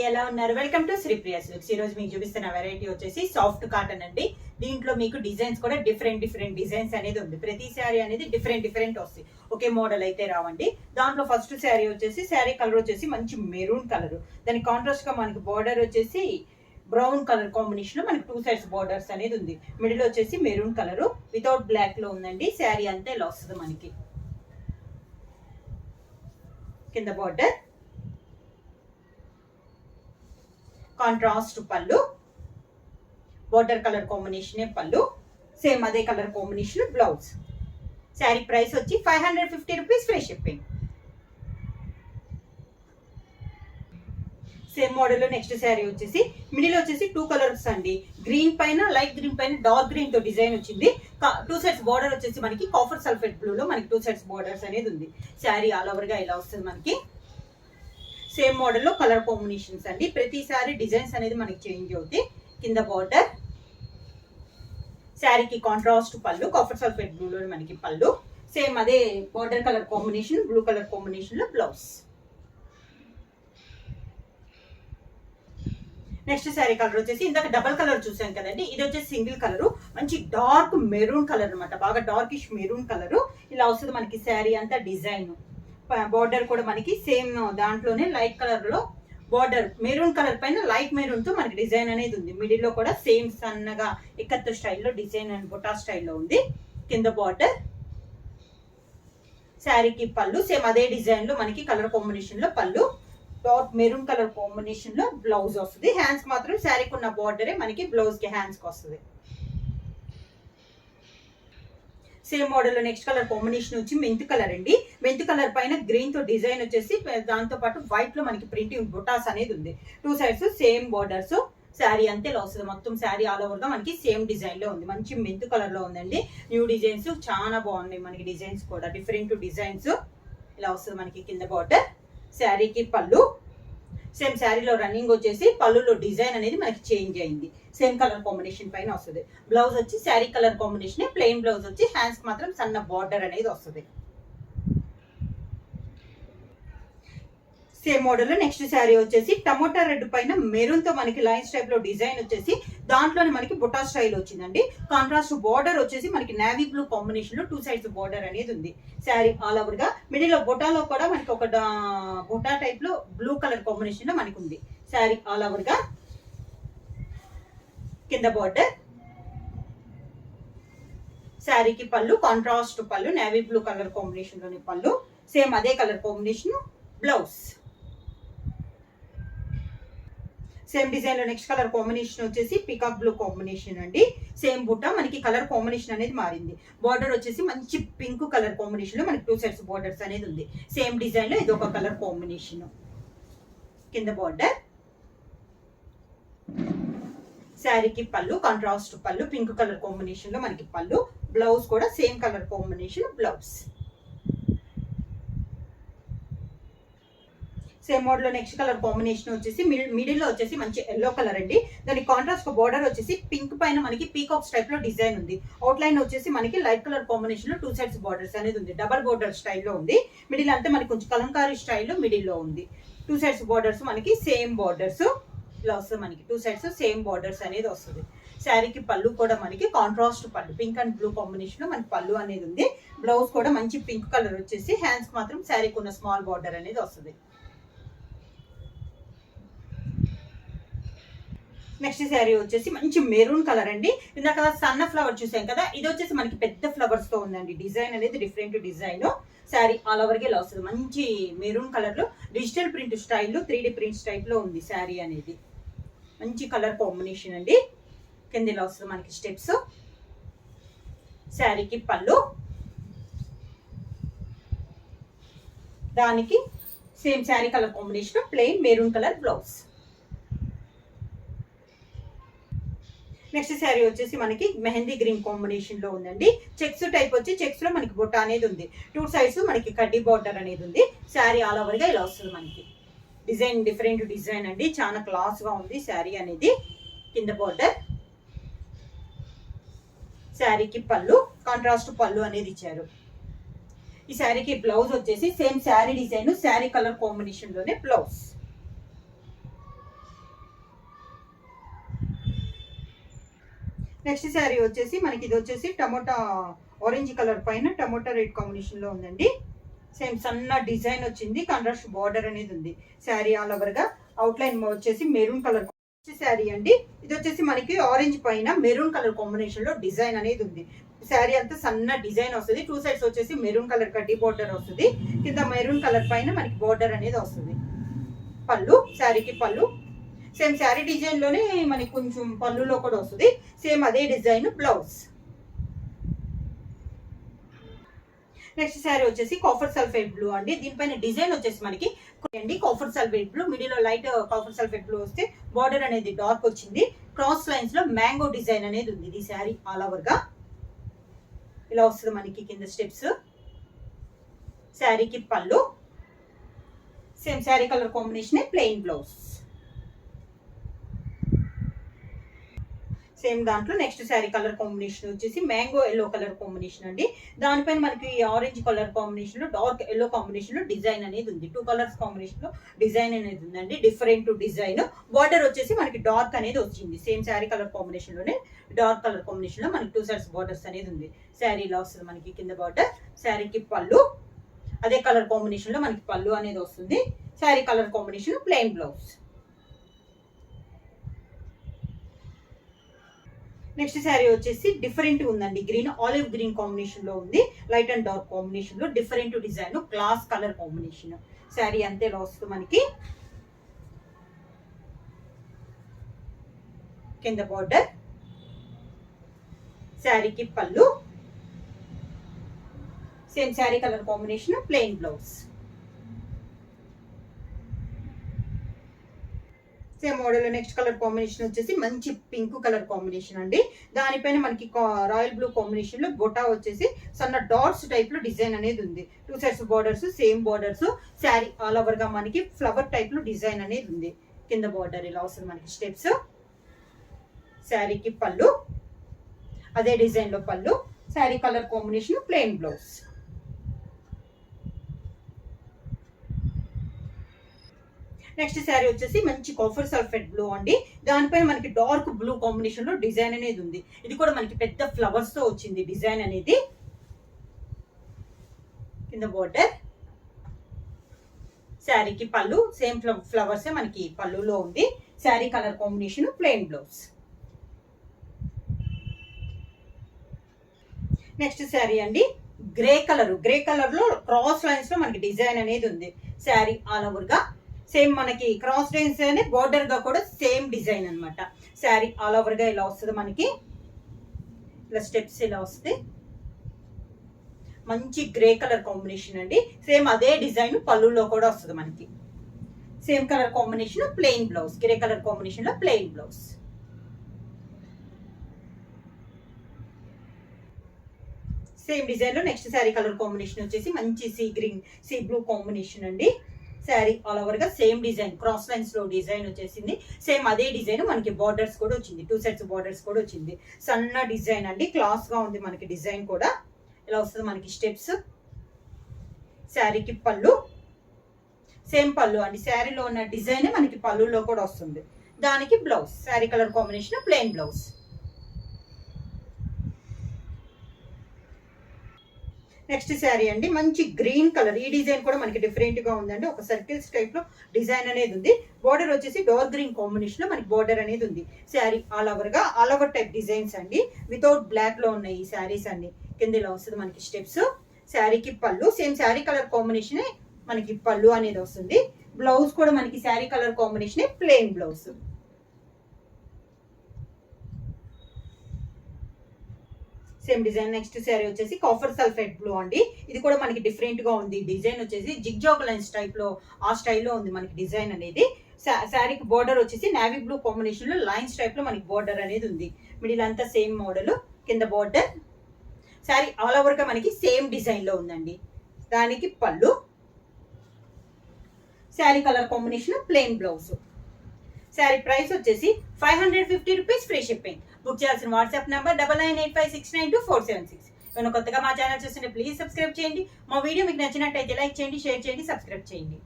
ఎలా ఉన్నారు? Welcome to Sripriya silks. ఈ రోజు మీకు చూపిస్తున్న వెరైటీ వచ్చేసి సాఫ్ట్ కాటన్ అండి. దీంట్లో మీకు డిజైన్స్ కూడా డిఫరెంట్ డిజైన్స్ అనేది ఉంది. ప్రతి శారీ అనేది డిఫరెంట్ వస్తాయి, ఒకే మోడల్ అయితే రావండి. దాంట్లో ఫస్ట్ శారీ వచ్చేసి శారీ కలర్ వచ్చేసి మంచి మెరూన్ కలర్, దాని కాంట్రాస్ట్ గా మనకి బార్డర్ వచ్చేసి బ్రౌన్ కలర్ కాంబినేషన్ లో మనకి 2 సైడ్స్ బార్డర్స్ అనేది ఉంది. మిడిల్ వచ్చేసి మెరూన్ కలర్ వితౌట్ బ్లాక్ లో ఉందండి. శారీ అంతా ఇలా వస్తుంది మనకి. కింద బార్డర్, కాంట్రాస్ట్ పళ్ళు, బార్డర్ కలర్ కాంబినేషన్ పళ్ళు, సేమ్ అదే colour combination blouse. Sari price వచ్చి 550 rupees free shipping. Same model లో నెక్స్ట్ శారీ వచ్చేసి మిడిల్ వచ్చేసి 2 కలర్స్ అండి. గ్రీన్ పైన లైట్ గ్రీన్ పైన డార్క్ గ్రీన్ తో డిజైన్ వచ్చింది. 2 సైడ్స్ బార్డర్ వచ్చేసి మనకి కాఫర్ సల్ఫేట్ బ్లూ లో మనకి 2 సైడ్స్ బార్డర్స్ అనేది ఉంది. శారీ ఆల్ ఓవర్ గా ఇలా వస్తుంది మనకి. సేమ్ మోడల్ లో కలర్ కాంబినేషన్స్ అండి. ప్రతిసారి డిజైన్స్ అనేది మనకి చేంజ్ అవుతాయి. కింద బార్డర్, శారీకి కాంట్రాస్ట్ పళ్ళు, కాఫర్ సల్ఫేట్ బ్లూ లో మనకి పళ్ళు, సేమ్ అదే border colour combination blue colour combination లో బ్లౌజ్. నెక్స్ట్ శారీ కలర్ వచ్చేసి ఇందాక డబల్ కలర్ చూసాం కదండి, ఇది వచ్చేసి సింగిల్ కలర్, మంచి డార్క్ మెరూన్ కలర్ అనమాట. బాగా డార్కిష్ మెరూన్ కలర్ ఇలా వస్తుంది మనకి. శారీ అంతా డిజైన్, బార్డర్ కూడా మనకి సేమ్ దాంట్లోనే లైట్ కలర్ లో బార్డర్ మెరూన్ కలర్ పైన లైట్ మెరూన్ తో మనకి డిజైన్ అనేది ఉంది. మిడిల్ లో కూడా సేమ్ సన్నగా ఇక్కత్ స్టైల్లో డిజైన్ అండ్ బుటా స్టైల్లో ఉంది. కింద బార్డర్, శారీకి పళ్ళు సేమ్ అదే డిజైన్ లో మనకి కలర్ కాంబినేషన్ లో పళ్ళు, డార్క్ మెరూన్ కలర్ కాంబినేషన్ లో బ్లౌజ్ వస్తుంది. హ్యాండ్స్ మాత్రం శారీకి ఉన్న బార్డరే మనకి బ్లౌజ్ కి హ్యాండ్స్ కి వస్తుంది. సేమ్ మోడల్ లో నెక్స్ట్ కలర్ కాంబినేషన్ వచ్చి మెంత్ కలర్ అండి. మెంత్ కలర్ పైన గ్రీన్ తో డిజైన్ వచ్చేసి దాంతో పాటు వైట్ లో మనకి ప్రింటింగ్ బుటాస్ అనేది ఉంది. 2 సైడ్స్ సేమ్ బార్డర్స్. శారీ అంతే ఇలా వస్తుంది. మొత్తం శారీ ఆల్ ఓవర్ గా మనకి సేమ్ డిజైన్ లో ఉంది. మంచి మెంత్ కలర్ లో ఉందండి. న్యూ డిజైన్స్ చాలా బాగున్నాయి మనకి. డిజైన్స్ కూడా డిఫరెంట్ డిజైన్స్ ఇలా వస్తుంది మనకి. కింద బార్డర్, శారీకి పళ్ళు, సేమ్ శారీలో రన్నింగ్ వచ్చేసి పళ్ళులో డిజైన్ అనేది మనకి చేంజ్ అయింది. సేమ్ కలర్ కాంబినేషన్ పైన వస్తుంది. బ్లౌజ్ వచ్చి sari colour combination, plain blouse వచ్చి హ్యాండ్స్ మాత్రం సన్న బార్డర్ అనేది వస్తుంది. సేమ్ మోడల్ లో నెక్స్ట్ శారీ వచ్చేసి టమోటా రెడ్ పైన మెరూన్ తో మనకి లైన్స్ టైప్ లో డిజైన్ వచ్చేసి దాంట్లోనే మనకి బుటా స్టైల్ వచ్చిందండి. కాంట్రాస్ట్ బార్డర్ వచ్చేసి మనకి నేవీ బ్లూ కాంబినేషన్ లో 2 సైడ్స్ బార్డర్ అనేది ఉంది. శారీ ఆల్ ఓవర్ గా మిడిల్ లో బుటాలో కూడా మనకి ఒక బుటా టైప్ లో బ్లూ కలర్ కాంబినేషన్ లో మనకి ఉంది. శారీ ఆల్ ఓవర్ గా. కింద బార్డర్, శారీకి పళ్ళు కాంట్రాస్ట్ పళ్ళు, నేవీ బ్లూ కలర్ కాంబినేషన్ లోని పళ్ళు, సేమ్ అదే colour combination blouse. Same design లో నెక్స్ట్ కలర్ కాంబినేషన్ వచ్చేసి పికాక్ బ్లూ కాంబినేషన్ అండి. సేమ్ బుట్ట మనకి కలర్ కాంబినేషన్ అనేది మారింది. బార్డర్ వచ్చేసి మంచి పింక్ కలర్ కాంబినేషన్ లో మనకి 2 సైడ్స్ బార్డర్స్ అనేది ఉంది. సేమ్ డిజైన్ లో ఇది ఒక కలర్ కాంబినేషన్. కింద బార్డర్, శారీకి పళ్ళు కాంట్రాస్ట్ పళ్ళు, పింక్ కలర్ కాంబినేషన్ లో మనకి పళ్ళు, బ్లౌజ్ కూడా same colour combination blouse. Same model లో నెక్స్ట్ కలర్ కాంబినేషన్ వచ్చేసి మిడిల్ లో వచ్చేసి మంచి ఎల్లో కలర్ అండి. దాని కాంట్రాస్ట్ బార్డర్ వచ్చేసి పింక్ పైన మనకి పీకాక్స్ టైప్ లో డిజైన్ ఉంది. అవుట్ లైన్ వచ్చేసి మనకి లైట్ కలర్ కాంబినేషన్ లో 2 సైడ్స్ బార్డర్స్ అనేది ఉంది. డబల్ బార్డర్ స్టైల్లో ఉంది. మిడిల్ అంతా మనకి కొంచెం కలంకారీ స్టైల్లో మిడిల్ లో ఉంది. 2 సైడ్స్ బార్డర్స్ మనకి సేమ్ బార్డర్స్ ఇలా వస్తుంది మనకి. 2 సైడ్స్ సేమ్ బార్డర్స్ అనేది వస్తుంది. శారీకి పళ్ళు కూడా మనకి కాంట్రాస్ట్ పళ్ళు, పింక్ అండ్ బ్లూ కాంబినేషన్ లో మనకి పళ్ళు అనేది ఉంది. బ్లౌజ్ కూడా మంచి పింక్ కలర్ వచ్చేసి హ్యాండ్స్ మాత్రం శారీకి ఉన్న స్మాల్ బార్డర్ అనేది వస్తుంది. నెక్స్ట్ శారీ వచ్చేసి మంచి మెరూన్ కలర్ అండి. ఇందాక సన్న ఫ్లవర్ చూసాం కదా, ఇది వచ్చేసి మనకి పెద్ద ఫ్లవర్స్ తో ఉందండి. డిజైన్ అనేది different design. Sari all over గా ఇలా వస్తుంది. మంచి మెరూన్ కలర్ లో డిజిటల్ ప్రింట్ స్టైల్లో 3D ప్రింట్స్ టైప్ లో ఉంది శారీ అనేది. మంచి కలర్ కాంబినేషన్ అండి. కింద ఇలా వస్తుంది మనకి స్టెప్స్. శారీకి పళ్ళు, దానికి same sari colour combination plain maroon colour blouse. Next sari వచ్చేసి మనకి మెహందీ గ్రీన్ కాంబినేషన్ లో ఉందండి. చెక్స్ టైప్ వచ్చి చెక్స్ లో మనకి బుట్ట అనేది ఉంది. 2 సైడ్స్ మనకి కడ్డీ బార్డర్ అనేది ఉంది. శారీ ఆల్ ఓవర్ గా ఇలా వస్తుంది మనకి. డిజైన్ డిఫరెంట్ డిజైన్ అండి. చాలా క్లాస్ గా ఉంది శారీ అనేది. కింద బార్డర్, శారీకి పళ్ళు కాంట్రాస్ట్ పళ్ళు అనేది ఇచ్చారు. ఈ శారీకి బ్లౌజ్ వచ్చేసి same sari design sari colour combination లోనే బ్లౌజ్. నెక్స్ట్ శారీ వచ్చేసి మనకి ఇది వచ్చేసి టమోటా ఆరెంజ్ కలర్ పైన టమోటా రెడ్ కాంబినేషన్ లో ఉందండి. సేమ్ సన్న డిజైన్ వచ్చింది, కాంట్రాస్ట్ బార్డర్ అనేది ఉంది. శారీ ఆల్ ఓవర్ గా అవుట్ లైన్ వచ్చేసి మెరూన్ కలర్ శారీ అండి. ఇది వచ్చేసి మనకి ఆరెంజ్ పైన మెరూన్ కలర్ కాంబినేషన్ లో డిజైన్ అనేది ఉంది. శారీ అంతా సన్న డిజైన్ వస్తుంది. 2 సైడ్స్ వచ్చేసి మెరూన్ కలర్ కడ్డీ బార్డర్ వస్తుంది. కింద మెరూన్ కలర్ పైన మనకి బార్డర్ అనేది వస్తుంది. పళ్ళు, శారీకి పళ్ళు సేమ్ శారీ డిజైన్ లోనే మనకి కొంచెం పళ్ళులో కూడా వస్తుంది. సేమ్ అదే డిజైన్ బ్లౌజ్. నెక్స్ట్ శారీ వచ్చేసి కాఫర్ సల్ఫేట్ బ్లూ అండి. దీనిపైన డిజైన్ వచ్చేసి మనకి అండి కాఫర్ సల్ఫేట్ బ్లూ, మిడిల్ లో లైట్ కాఫర్ సల్ఫేట్ బ్లూ వస్తే బార్డర్ అనేది డార్క్ వచ్చింది. క్రాస్ లైన్స్ లో మ్యాంగో డిజైన్ అనేది ఉంది. ఇది శారీ ఆల్ ఓవర్ గా ఇలా వస్తుంది మనకి కింద స్టెప్స్. శారీకి పళ్ళు, same sari colour combination plain blouse. Same దాంట్లో నెక్స్ట్ శారీ కలర్ కాంబినేషన్ వచ్చేసి మ్యాంగో ఎల్లో కలర్ కాంబినేషన్ అండి. దానిపైన మనకి ఆరెంజ్ కలర్ కాంబినేషన్ లో డార్క్ ఎల్లో కాంబినేషన్ లో డిజైన్ అనేది ఉంది. 2 కలర్స్ కాంబినేషన్ లో డిజైన్ అనేది ఉందండి. Different design. బార్డర్ వచ్చేసి మనకి డార్క్ అనేది వచ్చింది. సేమ్ శారీ కలర్ కాంబినేషన్ లోనే డార్క్ కలర్ కాంబినేషన్ లో మనకి 2 సైడ్స్ బార్డర్స్ అనేది ఉంది. శారీ ఇలా వస్తుంది మనకి కింద బార్డర్. శారీకి పళ్ళు అదే కలర్ కాంబినేషన్ లో మనకి పళ్ళు అనేది వస్తుంది. Sari colour combination plain blouse. Next sari వచ్చేసి డిఫరెంట్ ఉందండి. గ్రీన్ ఆలివ్ గ్రీన్ కాంబినేషన్ లో ఉంది. లైట్ అండ్ డార్క్ కాంబినేషన్ లో different design, glass colour combination. Sari అంతే వస్తుంది మనకి. కింద బార్డర్, శారీకి పళ్ళు, same sari colour combination plain blouse. Same model next colour combination వచ్చేసి మంచి పింక్ కలర్ కాంబినేషన్ అండి. దానిపైన మనకి రాయల్ బ్లూ కాంబినేషన్ లో బొటా వచ్చేసి సన్న డాట్స్ టైప్ లో డిజైన్ అనేది ఉంది. 2 sides borders, same borders. Sari all over గా మనకి ఫ్లవర్ టైప్ లో డిజైన్ అనేది ఉంది. కింద బార్డర్ ఇలా వస్తుంది మనకి స్టెప్స్. శారీకి పళ్ళు అదే డిజైన్ లో పళ్ళు. Sari colour combination plain blouse. Next sari వచ్చేసి మంచి కాఫర్ సల్ఫేట్ బ్లూ అండి. దానిపైన మనకి డార్క్ బ్లూ కాంబినేషన్ లో డిజైన్ అనేది ఉంది. ఇది కూడా మనకి పెద్ద ఫ్లవర్స్ తో వచ్చింది డిజైన్ అనేది. కింద బోర్డర్, శారీకి పళ్ళు సేమ్ ఫ్లవర్స్ మనకి పళ్ళులో ఉంది. Sari colour combination plain blouse. Next sari అండి గ్రే కలర్ లో క్రాస్ లైన్స్ లో మనకి డిజైన్ అనేది ఉంది. శారీ ఆల్ ఓవర్ గా సేమ్ మనకి క్రాస్ లైన్స్ అనే బోర్డర్ గా కూడా సేమ్ డిజైన్ అన్నమాట. శారీ ఆల్ ఓవర్ గా ఇలా వస్తుంది మనకి. ఇలా స్టెప్స్ ఇలా వస్తాయి. మంచి గ్రే కలర్ కాంబినేషన్ అండి. సేమ్ అదే డిజైన్ పళ్ళులో కూడా వస్తుంది మనకి. Same colour combination plain blouse. Grey colour combination లో ప్లెయిన్ బ్లౌజ్. సేమ్ డిజైన్ లో నెక్స్ట్ శారీ కలర్ కాంబినేషన్ వచ్చేసి మంచి సీ బ్లూ కాంబినేషన్ అండి. శారీ ఆల్ ఓవర్ గా సేమ్ డిజైన్, క్రాస్ లైన్స్ లో డిజైన్ వచ్చేసింది. సేమ్ అదే డిజైన్ మనకి బార్డర్స్ కూడా వచ్చింది. 2 సైడ్స్ బార్డర్స్ కూడా వచ్చింది. సన్న డిజైన్ అండి. క్లాస్ గా ఉంది మనకి డిజైన్ కూడా. ఇలా వస్తుంది మనకి స్టెప్స్. శారీకి పళ్ళు సేమ్ పళ్ళు అండి. శారీలో ఉన్న డిజైన్ మనకి పళ్ళులో కూడా వస్తుంది. దానికి blouse. Sari colour combination plain blouse. Next sari అండి మంచి గ్రీన్ కలర్. ఈ డిజైన్ కూడా మనకి డిఫరెంట్ గా ఉందండి. ఒక సర్కిల్స్ టైప్ లో డిజైన్ అనేది ఉంది. బోర్డర్ వచ్చేసి డార్క్ గ్రీన్ కాంబినేషన్ లో మనకి బోర్డర్ అనేది ఉంది. Sari all over type designs అండి. వితౌట్ బ్లాక్ లో ఉన్నాయి ఈ శారీస్ అన్ని. కింద ఇలా వస్తుంది మనకి స్టెప్స్. శారీకి పళ్ళు సేమ్ శారీ కలర్ కాంబినేషన్ మనకి పళ్ళు అనేది వస్తుంది. బ్లౌజ్ కూడా మనకి sari colour combination plain blouse. Same design. Next sari వచ్చేసి కాఫర్ సల్ఫేట్ బ్లూ అండి. ఇది కూడా మనకి డిఫరెంట్ గా ఉంది. డిజైన్ వచ్చేసి జిగ్జాగ్ లైన్స్ టైప్ లో ఆ స్టైల్లో ఉంది మనకి డిజైన్ అనేది. శారీకి బోర్డర్ వచ్చేసి నేవీ బ్లూ కాంబినేషన్ లో లైన్స్ టైప్ లో మనకి బోర్డర్ అనేది ఉంది. మిడిల్ అంతా సేమ్ మోడల్. కింద బోర్డర్. శారీ ఆల్ ఓవర్ గా మనకి సేమ్ డిజైన్ లో ఉందండి. దానికి పళ్ళు. Sari colour combination plain blouse. Sari price వచ్చేసి 550 రూపీస్, ఫ్రీ షిప్పింగ్. బుక్ చేయాల్సిన వాట్సాప్ నెంబర్ 9985692476. ఏమైనా కొత్తగా మా ఛానల్ చూస్తుంటే ప్లీజ్ సబ్స్క్రైబ్ చేయండి. మా వీడియో మీకు నచ్చినట్టయితే లైక్ చేయండి, షేర్ చేయండి, సబ్స్క్రైబ్ చేయండి.